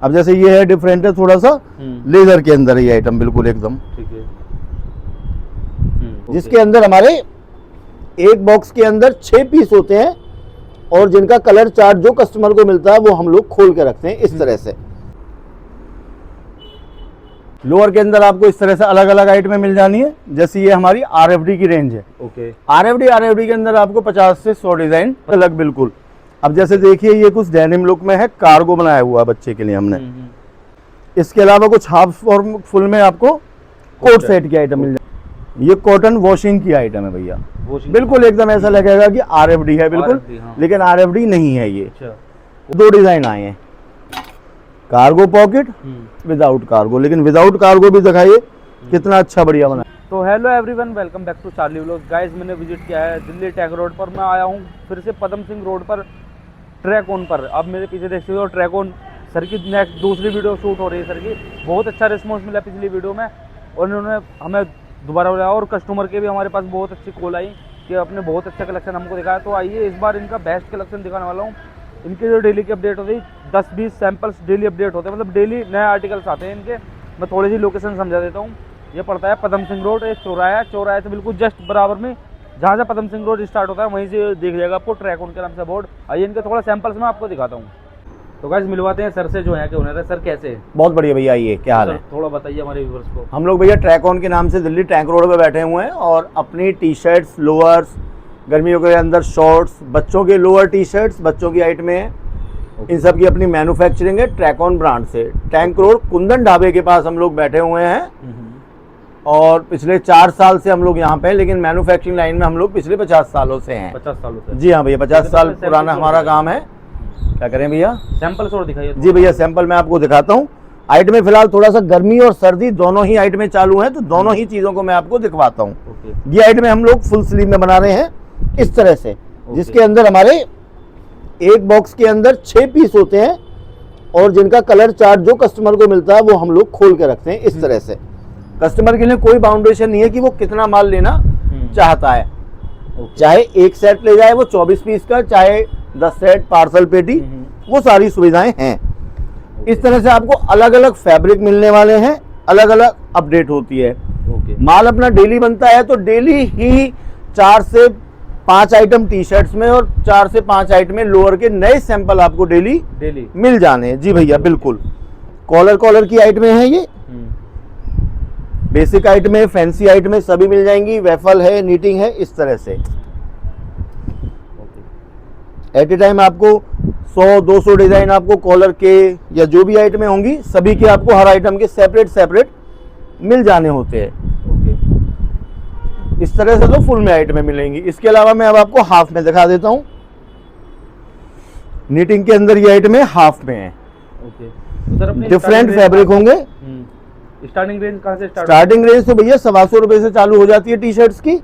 अब जैसे ये है डिफरेंट है थोड़ा सा, लेदर के अंदर ये आइटम बिल्कुल एकदम ठीक है। जिसके अंदर हमारे एक बॉक्स के अंदर 6 पीस होते हैं और जिनका कलर चार्ट जो कस्टमर को मिलता है वो हम लोग खोल के रखते हैं इस तरह से। लोअर के अंदर आपको इस तरह से अलग अलग आइटमें मिल जानी है। जैसे ये हमारी आरएफडी की रेंज है। ओके। आरएफडी के अंदर आपको 50 से 100 डिजाइन अलग बिल्कुल। अब जैसे देखिए ये कुछ डेनिम लुक में है, कार्गो बनाया हुआ बच्चे के लिए हमने। इसके अलावा कुछ हाफ और फुल में आपको कोट सेट की आइटम मिल जाए। ये कॉटन वॉशिंग की आइटम है भैया, बिल्कुल एकदम ऐसा लगेगा कि आरएफडी है बिल्कुल, लेकिन आरएफडी नहीं है ये। दो डिजाइन आए हैं, कार्गो पॉकेट, विदाउट कार्गो। लेकिन विदाउट कार्गो भी दिखाइए कितना अच्छा बढ़िया बना। तो hello everyone, welcome back to Charlie vlogs. Guys मैंने विजिट किया है दिल्ली टैग रोड पर। मैं आया हूँ फिर से पदम सिंह रोड पर ट्रैकोन पर। अब मेरे पीछे देख सकते हो ट्रैकोन सर की नेक्स्ट दूसरी वीडियो शूट हो रही है। सर की बहुत अच्छा रिस्पॉन्स मिला पिछली वीडियो में और इन्होंने हमें दोबारा बुलाया और कस्टमर के भी हमारे पास बहुत अच्छी कॉल आई कि अपने बहुत अच्छा कलेक्शन हमको दिखाया। तो आइए इस बार इनका बेस्ट कलेक्शन दिखाने वाला हूँ। इनके जो डेली की अपडेट होती है 10-20 सैंपल्स डेली अपडेट होते हैं, मतलब डेली नए आर्टिकल्स आते हैं इनके। मैं थोड़ी सी लोकेशन समझा देता हूँ। ये पड़ता है पदम सिंह रोड, एक चौराहा से बिल्कुल जस्ट बराबर में जहाँ से पदम सिंह रोड स्टार्ट होता है वहीं से देख जाएगा आपको ट्रैकोन के नाम से बोर्ड। आइए इनके थोड़ा सैंपल्स मैं आपको दिखाता हूँ। तो गाइस मिलवाते हैं सर से जो है कि ओनर है। सर कैसे? बहुत बढ़िया भैया, ये क्या हाल है? थोड़ा बताइए हमारे व्यूअर्स को। हम लोग भैया ट्रैकोन के नाम से दिल्ली टैंक रोड पे बैठे हुए हैं और अपनी टी शर्ट्स, लोअर्स, गर्मियों के अंदर शॉर्ट्स, बच्चों के लोअर टी शर्ट्स, बच्चों की आइटमें हैं, इन सब की अपनी मैन्युफैक्चरिंग है ट्रैकोन ब्रांड से। टैंक रोड कुंदन ढाबे के पास हम लोग बैठे हुए हैं और पिछले 4 साल से हम लोग यहाँ पे हैं, लेकिन मैन्युफैक्चरिंग लाइन में हम लोग पिछले 50 सालों से हैं। 50 सालों से? जी हाँ भैया, 50 साल पुराना हमारा काम है। क्या करें भैया? सैंपल्स और दिखाइए। जी भैया, सैंपल मैं आपको दिखाता हूँ। आइटमें फिलहाल थोड़ा सा गर्मी और सर्दी दोनों ही आइटमें चालू हैं, तो दोनों ही चीज़ों को मैं आपको दिखवाता हूँ। ये आइटमें हम लोग फुल स्लीव में बना रहे हैं इस तरह से, जिसके अंदर हमारे एक बॉक्स के अंदर 6 पीस होते हैं और जिनका कलर चार्ट जो कस्टमर को मिलता है वो हम लोग खोल के रखते हैं इस तरह से। कस्टमर के लिए कोई बाउंडेशन नहीं है कि वो कितना माल लेना चाहता है, चाहे एक सेट ले जाए वो 24 पीस का, चाहे 10 सेट पार्सल पेटी, वो सारी सुविधाएं हैं। इस तरह से आपको अलग अलग फैब्रिक मिलने वाले हैं, अलग अलग अपडेट होती है। माल अपना डेली बनता है तो डेली ही 4 से 5 आइटम टी शर्ट्स में और 4 से 5 आइटम लोअर के नए सैंपल आपको डेली मिल जाने हैं। जी भैया बिल्कुल। कॉलर की आइटमें हैं, ये बेसिक आइटमें, फैंसी आइटमें सभी मिल जाएंगी। वेफल है, नीटिंग है, इस तरह से। एट ए टाइम आपको 100-200 डिजाइन आपको कॉलर के या जो भी आइटमें होंगी सभी के आपको हर आइटम के सेपरेट मिल जाने होते हैं। इस तरह से तो फुल में आइटमें मिलेंगी। इसके अलावा मैं अब आपको हाफ में दिखा देता हूँ। नीटिंग के अंदर ये आइटमें हाफ में है। डिफरेंट फैब्रिक होंगे। स्टार्टिंग रेंज कहाँ से स्टार्टिंग रेंज तो भैया 125 रुपए से चालू हो जाती है टी शर्ट्स की।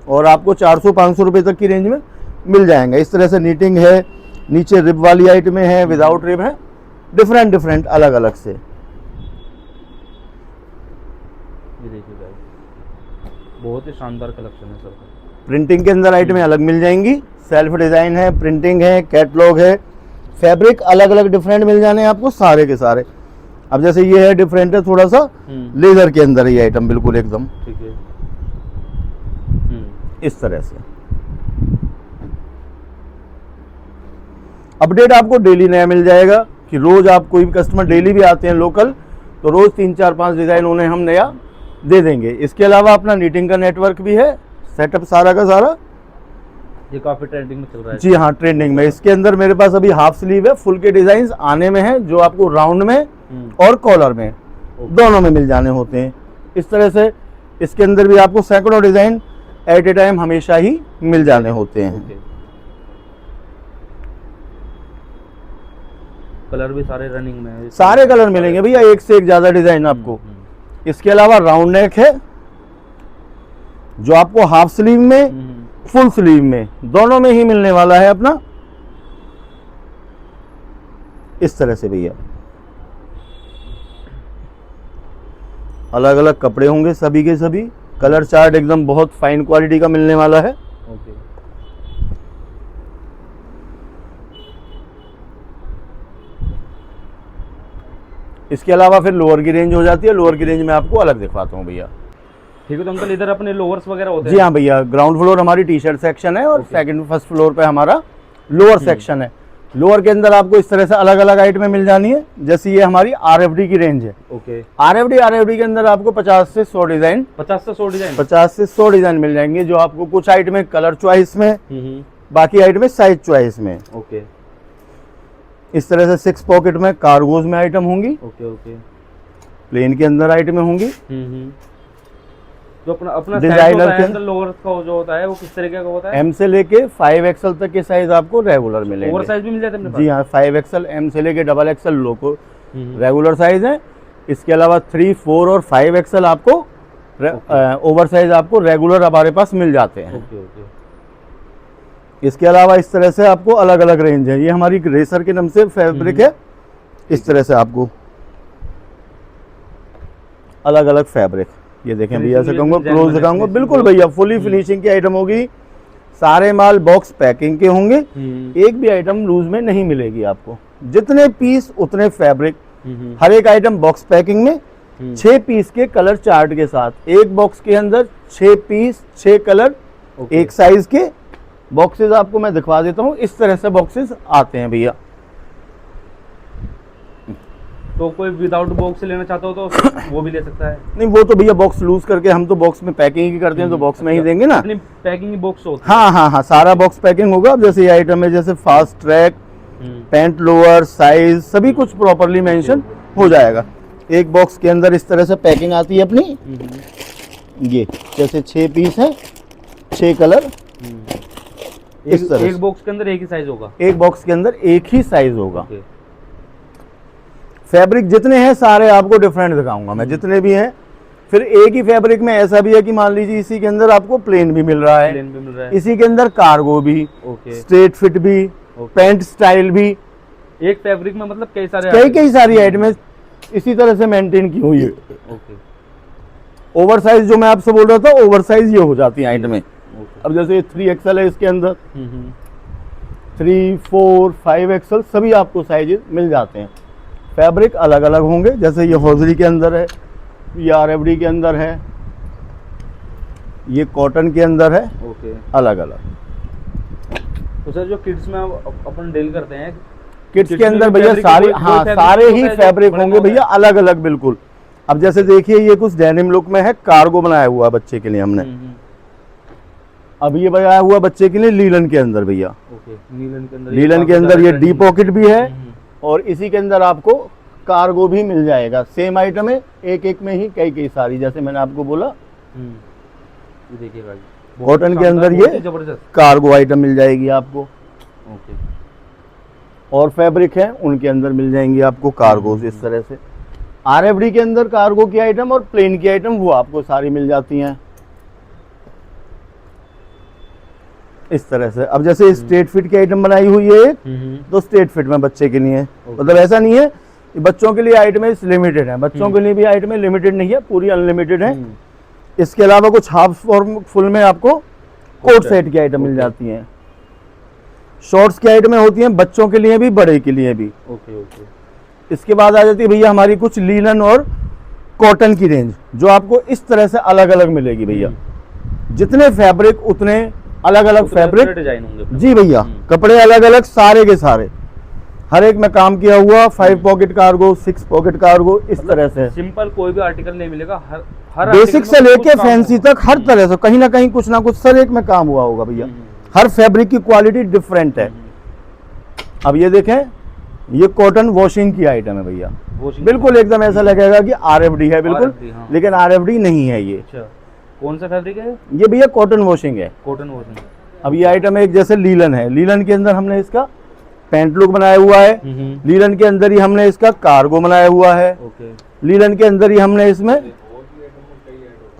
और आपको 400-500 रुपए तक की रेंज में मिल जाएंगे। इस तरह से नीटिंग है, नीचे रिब वाली आइटमें हैं, विदाउट रिब है, डिफरेंट अलग अलग से। ये देखिए गाइस, बहुत ही शानदार कलेक्शन है सर। प्रिंटिंग के अंदर आइटमें अलग मिल जाएंगी, सेल्फ डिजाइन है, प्रिंटिंग है, कैटलॉग है, फैब्रिक अलग अलग डिफरेंट मिल जाने हैं आपको सारे के सारे। अब जैसे ये है डिफरेंट है थोड़ा सा, लेदर के अंदर ये आइटम बिल्कुल एकदम। ठीक है। इस तरह से अपडेट आपको डेली नया मिल जाएगा कि रोज आप कोई भी कस्टमर डेली भी आते हैं लोकल, तो रोज 3-4-5 डिजाइन उन्हें हम नया दे देंगे। इसके अलावा अपना नीटिंग का नेटवर्क भी है, सेटअप सारा का सारा। ये काफी ट्रेंडिंग में चल रहा है। जी हाँ, ट्रेंडिंग में। इसके अंदर मेरे पास अभी हाफ स्लीव है, फुल के डिजाइन आने में है, जो आपको राउंड में और कॉलर में दोनों में मिल जाने होते हैं। इस तरह से इसके अंदर भी आपको सैकड़ों डिजाइन एट ए टाइम हमेशा ही मिल जाने होते हैं। कलर भी सारे रनिंग में है, सारे कलर मिलेंगे भैया, एक से एक ज्यादा डिजाइन आपको। इसके अलावा राउंड नेक है जो आपको हाफ स्लीव में, फुल स्लीव में, दोनों में ही मिलने वाला है अपना। इस तरह से भैया अलग अलग कपड़े होंगे सभी के सभी। कलर चार्ट एकदम बहुत फाइन क्वालिटी का मिलने वाला है। इसके अलावा फिर लोअर की रेंज हो जाती है, लोअर की रेंज में आपको अलग दिखवाता हूँ भैया। ठीक है, तो अंकल इधर अपने लोअर्स वगैरह होते हैं? जी हाँ भैया, ग्राउंड फ्लोर हमारी टी शर्ट सेक्शन है और सेकंड फर्स्ट फ्लोर पे हमारा लोअर सेक्शन है। लोअर के अंदर आपको इस तरह से अलग अलग आइटमें मिल जानी है। जैसे ये हमारी RFD की रेंज है। ओके। RFD के अंदर आपको 50 से 100 डिजाइन 50 से 100 डिजाइन 50 से 100 डिजाइन मिल जाएंगे, जो आपको कुछ आइटमें कलर चॉइस में, बाकी आइटमें साइज चॉइस में। ओके। इस तरह से 6 पॉकेट में कार्गोज में आइटम होंगी। Okay okay. प्लेन के अंदर आइटमें होंगी। जो अपना अपना डिजाइनर के अंदर लोअर का जो होता है वो किस तरीके का होता है? M से लेके 5XL तक के साइज आपको रेगुलर मिलेंगे। ओवर साइज भी मिल जाते हैं अपने जी हाँ, 5XL, M से लेके XXL लोको रेगुलर साइज है। इसके अलावा 3, 4 और 5XL आपको ओवर साइज आपको रेगुलर हमारे पास मिल जाते हैं। Okay okay. इसके अलावा इस तरह से आपको अलग अलग रेंज है। ये हमारी रेसर के नाम से फैब्रिक है। इस तरह से आपको अलग अलग फैब्रिक, ये देखें भैया, ऐसे कहूँगा क्लोज दिखाऊंगा। बिल्कुल भैया, फुली फिनिशिंग की आइटम होगी। सारे माल बॉक्स पैकिंग के होंगे। एक भी आइटम लूज में नहीं मिलेगी आपको। जितने पीस उतने फैब्रिक, हर एक आइटम बॉक्स पैकिंग में 6 पीस के कलर चार्ट के साथ। एक बॉक्स के अंदर 6 पीस 6 कलर एक साइज के बॉक्सेस आपको मैं दिखवा देता हूँ। इस तरह से बॉक्सेस आते हैं भैया। तो कोई विदाउट बॉक्स लेना चाहता हो तो वो भी ले सकता है? नहीं, वो तो भैया बॉक्स लूज करके हम तो बॉक्स में पैकिंग ही करते हैं, तो बॉक्स में ही देंगे ना। अपनी पैकिंग बॉक्स होती है? हाँ हाँ हाँ, सारा बॉक्स पैकिंग होगा। अब जैसे ये आइटम है, जैसे fast track, pant lower size, सभी कुछ प्रॉपरली मेंशन हो जाएगा। एक बॉक्स के अंदर इस तरह से पैकिंग आती है अपनी। ये जैसे 6 पीस है, 6 कलर। इस तरह एक बॉक्स के अंदर एक ही साइज होगा? एक बॉक्स के अंदर एक ही साइज होगा। फैब्रिक जितने हैं सारे आपको डिफरेंट दिखाऊंगा मैं, जितने भी हैं। फिर एक ही फैब्रिक में ऐसा भी है कि मान लीजिए इसी के अंदर आपको प्लेन भी मिल रहा है, इसी के अंदर कार्गो भी, स्ट्रेट फिट भी, पैंट स्टाइल भी। एक फैब्रिक में मतलब कई सारी आइटमें इसी तरह से मेंटेन की हुई है। ओवर साइज जो मैं आपसे बोल रहा था, ओवर साइज ये हो जाती है आइटमें। अब जैसे 3XL है, इसके अंदर 3, 4, 5XL सभी आपको साइजेस मिल जाते हैं। फैब्रिक अलग अलग होंगे। जैसे ये हौजरी के अंदर है, ये RFD के अंदर है, ये कॉटन के अंदर है। अलग अलग। तो सर जो किड्स में अपन डील करते हैं, किड्स के अंदर भैया सारी, हाँ सारे ही फैब्रिक होंगे भैया, अलग अलग बिल्कुल। अब जैसे देखिए, ये कुछ डेनिम लुक में है, कार्गो बनाया हुआ बच्चे के लिए हमने। अब ये बनाया हुआ बच्चे के लिए लीलन के अंदर भैया। लीलन के अंदर ये डी पॉकेट भी है और इसी के अंदर आपको कार्गो भी मिल जाएगा। सेम आइटम है, एक एक में ही कई सारी, जैसे मैंने आपको बोला। ये देखिएगा, कॉटन के अंदर ये कार्गो आइटम मिल जाएगी आपको। और फैब्रिक है उनके अंदर मिल जाएंगी आपको कार्गोज। इस तरह से RFD के अंदर कार्गो की आइटम और प्लेन की आइटम वो आपको सारी मिल जाती हैं इस तरह से। अब जैसे स्ट्रेट फिट की आइटम बनाई हुई है एक, तो स्ट्रेट फिट में बच्चे के लिए, मतलब ऐसा नहीं है कि बच्चों के लिए आइटमें लिमिटेड है, बच्चों के लिए भी आइटमें लिमिटेड नहीं है, पूरी अनलिमिटेड है। इसके अलावा कुछ हाफ और फुल में आपको कोट सेट की आइटम मिल जाती हैं। शॉर्ट्स की आइटमें होती हैं बच्चों के लिए भी, बड़े के लिए भी। इसके बाद आ जाती है भैया हमारी कुछ लीलन और कॉटन की रेंज, जो आपको इस तरह से अलग अलग मिलेगी भैया। जितने फैब्रिक उतने अलग अलग फैब्रिक डिजाइन होंगे। जी भैया, कपड़े अलग अलग सारे के सारे, हर एक में काम किया हुआ। 5 पॉकेट कार्गो, 6 पॉकेट कार्गो, इस तरह से। सिंपल कोई भी आर्टिकल नहीं मिलेगा, हर बेसिक से लेके फैंसी तक हर तरह से कहीं ना कहीं कुछ ना कुछ सर एक में काम हुआ होगा भैया। हर फैब्रिक की क्वालिटी डिफरेंट है। अब ये देखें, ये कॉटन वॉशिंग की आइटम है भैया। बिल्कुल एकदम ऐसा लगेगा कि RFD है बिल्कुल, लेकिन RFD नहीं है ये। कौन सा फैब्रिक है ये भैया? कॉटन वॉशिंग है। Cotton washing. अब ये आइटम एक जैसे लीलन है, लीलन के अंदर हमने इसका पैंट लुक बनाया हुआ है। लीलन के अंदर ही हमने इसका कार्गो बनाया हुआ है। लीलन के अंदर ही हमने इसमें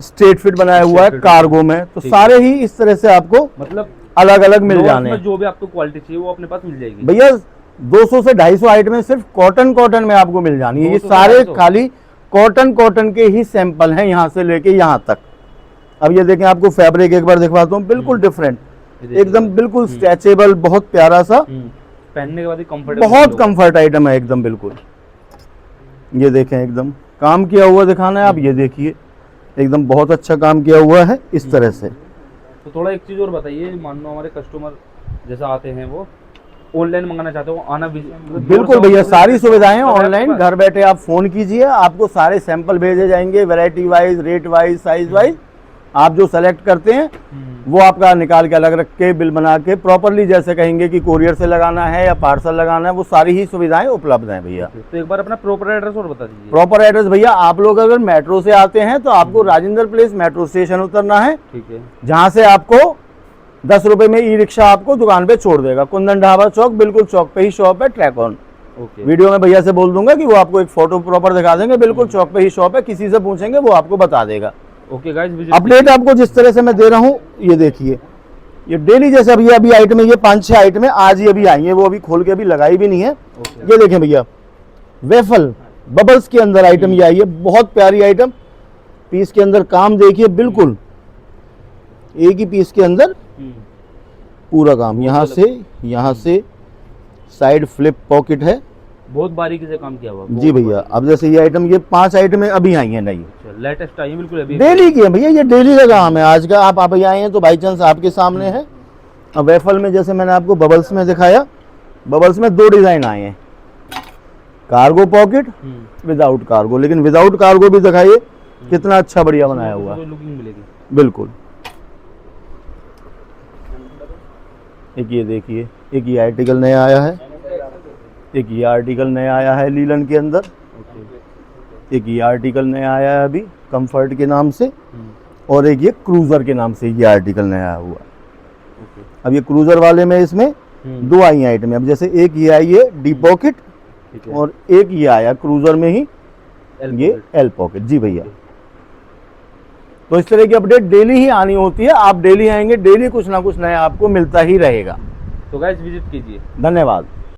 स्ट्रेट फिट बनाया हुआ है कार्गो में। तो सारे ही इस तरह से आपको मतलब अलग अलग मिल जाने हैं। जो भी आपको क्वालिटी चाहिए वो अपने पास मिल जाएगी भैया। 200 से 250 आइटमें सिर्फ कॉटन में आपको मिल जानी है। ये सारे खाली कॉटन के ही सैंपल हैं, यहाँ से लेके यहाँ तक। अब ये देखें, आपको फैब्रिक एक बार दिखवाता हूँ, बिल्कुल डिफरेंट, एकदम बिल्कुल स्ट्रेचेबल, बहुत प्यारा सा, पहनने के बाद कंफर्टेबल, बहुत कंफर्ट आइटम है एकदम बिल्कुल। ये देखें एकदम काम किया हुआ दिखाना है, आप ये देखिए एकदम बहुत अच्छा काम किया हुआ है इस तरह से। तो थोड़ा एक चीज़ और बताइए, मान लो हमारे कस्टमर जैसा आते हैं वो ऑनलाइन मंगाना चाहते हो, आना बिल्कुल भैया, सारी सुविधाएं ऑनलाइन, घर बैठे आप फोन कीजिए, आपको सारे सैंपल भेजे जाएंगे, variety wise, rate wise, size wise, आप जो सेलेक्ट करते हैं वो आपका निकाल के अलग रख के बिल बना के प्रॉपरली, जैसे कहेंगे कि कोरियर से लगाना है या पार्सल लगाना है, वो सारी ही सुविधाएं उपलब्ध हैं भैया। तो एक बार अपना प्रॉपर एड्रेस और बता दीजिए। प्रॉपर एड्रेस भैया, आप लोग अगर मेट्रो से आते हैं तो आपको राजेंद्र प्लेस मेट्रो स्टेशन उतरना है, ठीक है, जहां से आपको 10 रुपए में ई रिक्शा आपको दुकान पे छोड़ देगा। कुंदन ढाबा चौक, बिल्कुल चौक पे ही शॉप है, ट्रैक ऑन। ओके, वीडियो में भैया से बोल दूंगा कि वो आपको एक फोटो प्रॉपर दिखा देंगे, बिल्कुल चौक पे ही शॉप है, किसी से पूछेंगे वो आपको बता देगा। ओके गाइस, अपडेट आपको जिस तरह से मैं दे रहा हूँ, ये देखिए, ये डेली जैसे अभी आइटम है, ये 5-6 आइटम है, आज ही अभी आई है, वो अभी खोल के अभी लगाई भी नहीं है। ये देखें भैया, वेफल बबल्स के अंदर आइटम ये आई है, बहुत प्यारी आइटम, पीस के अंदर काम देखिए, बिल्कुल एक ही पीस के अंदर पूरा काम, यहाँ से साइड फ्लिप पॉकेट है, बहुत बारीकी से काम किया हुआ। जी भैया। अब जैसे ये आइटम, ये 5 आइटम अभी आई है नई, लेटेस्ट आई है, बिल्कुल अभी डेली की है भैया, ये डेली का काम है। आज का आप अभी आए हैं तो बाई चांस आपके सामने है। अब वेफल में जैसे मैंने आपको बबल्स में दिखाया, बबल्स में 2 डिजाइन आए हैं, कार्गो पॉकेट, विदाउट कार्गो, लेकिन विदाउट कार्गो भी दिखाइए कितना अच्छा बढ़िया बनाया हुआ है, लुकिंग मिलेगी बिल्कुल। एक ये देखिए, एक ये आर्टिकल नया आया है, एक ये आर्टिकल नया आया है लीलन के अंदर, एक ये आर्टिकल नया आया है अभी कंफर्ट के नाम से, और एक ये क्रूजर के नाम से ये आर्टिकल नया हुआ। अब ये क्रूजर वाले में इसमें 2 आई आइटम, अब जैसे एक ये आई है डी पॉकेट, और एक ये आया क्रूजर में ही ये एल पॉकेट। जी भैया, तो इस तरह की अपडेट डेली ही आनी होती है, आप डेली आएंगे, डेली कुछ ना कुछ नया आपको मिलता ही रहेगा। तो गाइस विजिट कीजिए। धन्यवाद।